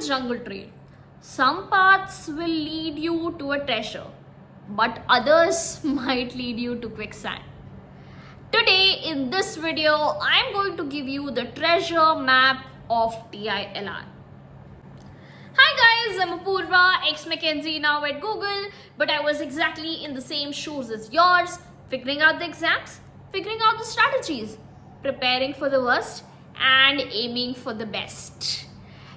jungle trail. Some paths will lead you to a treasure, but others might lead you to quicksand. Today in this video, I am going to give you the treasure map of DILR. Hi guys, I'm Apurva, ex-McKinsey now at Google, but I was exactly in the same shoes as yours, figuring out the exams, figuring out the strategies, preparing for the worst and aiming for the best,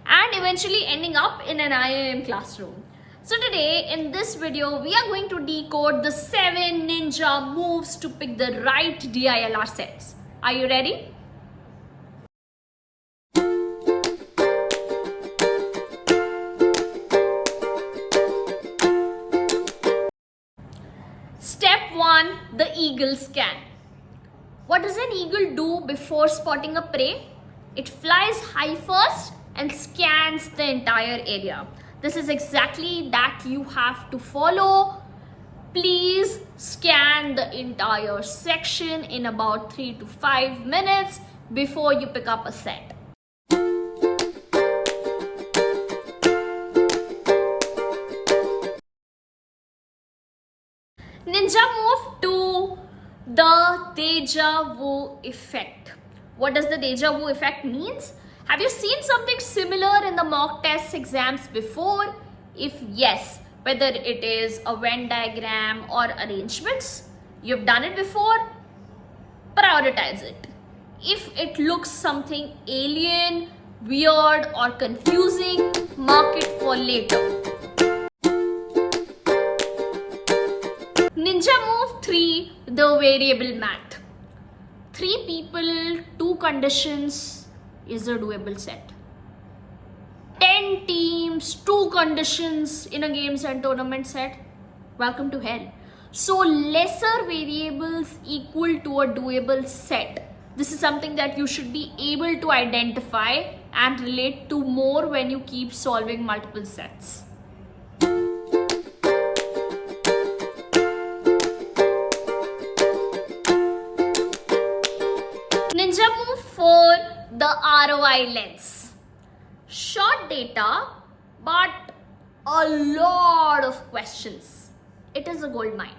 and eventually ending up in an IIM classroom. So today in this video, we are going to decode the 7 ninja moves to pick the right DILR sets. Are you ready? Step 1, the eagle scan. What does an eagle do before spotting a prey? It flies high first and scans the entire area. This is exactly that you have to follow. Please scan the entire section in about 3 to 5 minutes before you pick up a set. Ninja move 2, the deja vu effect. What does the deja vu effect means? Have you seen something similar in the mock test exams before? If yes, whether it is a Venn diagram or arrangements, you've done it before, prioritize it. If it looks something alien, weird or confusing, mark it for later. Ninja move 3, the variable math. 3 people, 2 conditions is a doable set. 10 teams, 2 conditions in a games and tournament set. Welcome to hell. So lesser variables equal to a doable set. This is something that you should be able to identify and relate to more when you keep solving multiple sets. Ninja move 4, the ROI lens. Short data, but a lot of questions. It is a gold mine.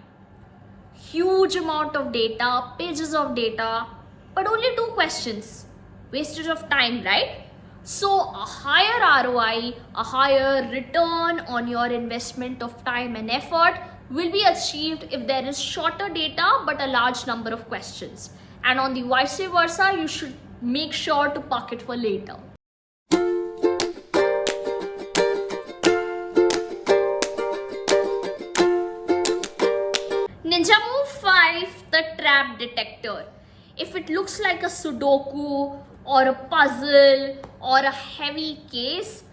Huge amount of data, pages of data, but only 2 questions. Wastage of time, right? So a higher ROI, a higher return on your investment of time and effort will be achieved if there is shorter data but a large number of questions. And on the vice versa, you should make sure to park it for later. Ninja move 5, the trap detector. If it looks like a Sudoku or a puzzle or a heavy case,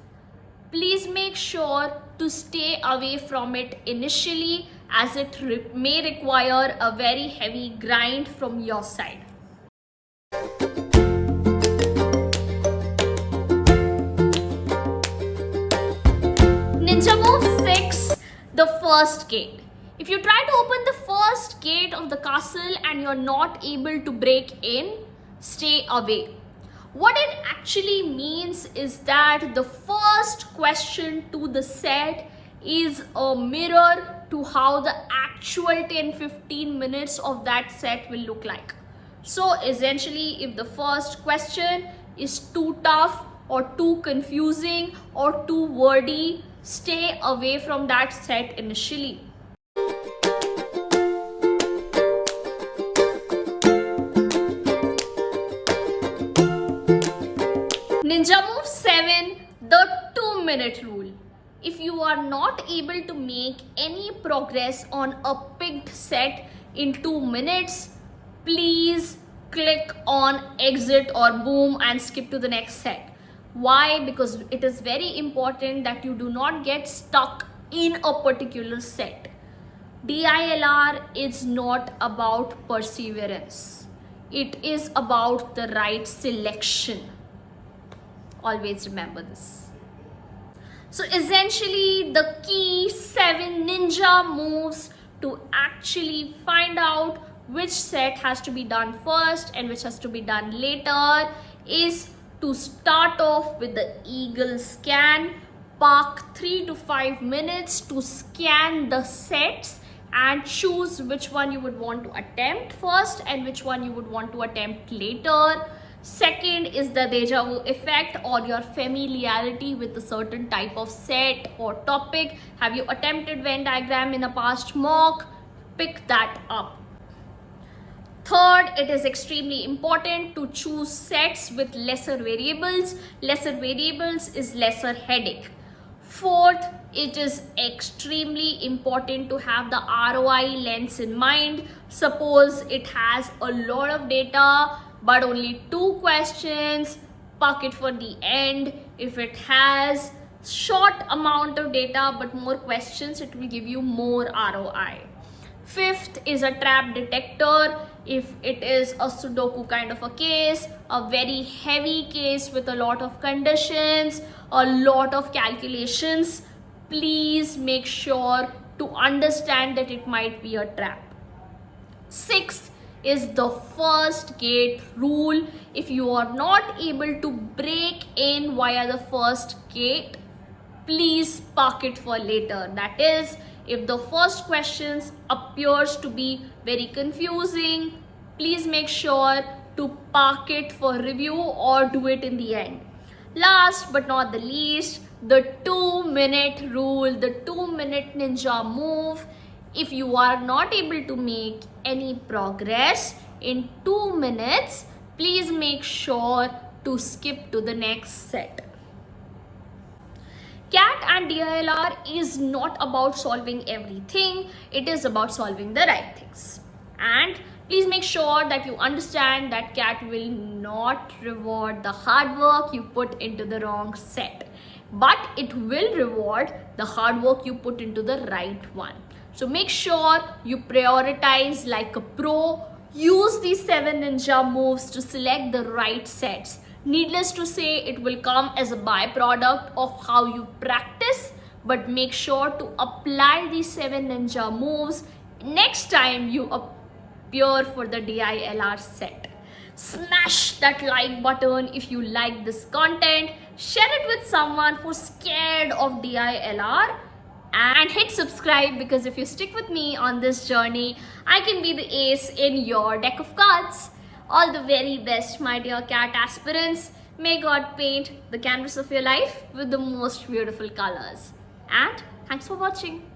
please make sure to stay away from it initially, as it may require a very heavy grind from your side. Ninja move 6, the first gate. If you try to open the first gate of the castle and you're not able to break in, stay away. What it actually means is that the first question to the set is a mirror to how the actual 10-15 minutes of that set will look like. So essentially, if the first question is too tough or too confusing or too wordy, stay away from that set initially. Ninja move 7, the 2-minute rule. If you are not able to make any progress on a picked set in 2 minutes, please click on exit or boom and skip to the next set. Why? Because it is very important that you do not get stuck in a particular set. DILR is not about perseverance. It is about the right selection. Always remember this. So essentially, the key 7 ninja moves to actually find out which set has to be done first and which has to be done later is to start off with the eagle scan, park 3 to 5 minutes to scan the sets and choose which one you would want to attempt first and which one you would want to attempt later. Second is the deja vu effect, or your familiarity with a certain type of set or topic. Have you attempted Venn diagram in a past mock? Pick that up. Third, it is extremely important to choose sets with lesser variables. Lesser variables is lesser headache. Fourth, it is extremely important to have the ROI lens in mind. Suppose it has a lot of data but only 2 questions, park it for the end. If it has short amount of data but more questions, it will give you more ROI. Fifth is a trap detector. If it is a Sudoku kind of a case, a very heavy case with a lot of conditions, a lot of calculations, please make sure to understand that it might be a trap. Sixth is the first gate rule. If you are not able to break in via the first gate, please park it for later. That is, if the first questions appears to be very confusing, please make sure to park it for review or do it in the end. Last but not the least, the 2-minute rule, the 2-minute ninja move. If you are not able to make any progress in 2 minutes, please make sure to skip to the next set. CAT and DILR is not about solving everything, it is about solving the right things. And please make sure that you understand that CAT will not reward the hard work you put into the wrong set, but it will reward the hard work you put into the right one. So make sure you prioritize like a pro. Use these 7 ninja moves to select the right sets. Needless to say, it will come as a byproduct of how you practice, but make sure to apply these 7 ninja moves next time you appear for the DILR set. Smash that like button if you like this content. Share it with someone who's scared of DILR. And hit subscribe, because if you stick with me on this journey, I can be the ace in your deck of cards. All the very best, my dear CAT aspirants. May God paint the canvas of your life with the most beautiful colors. And thanks for watching.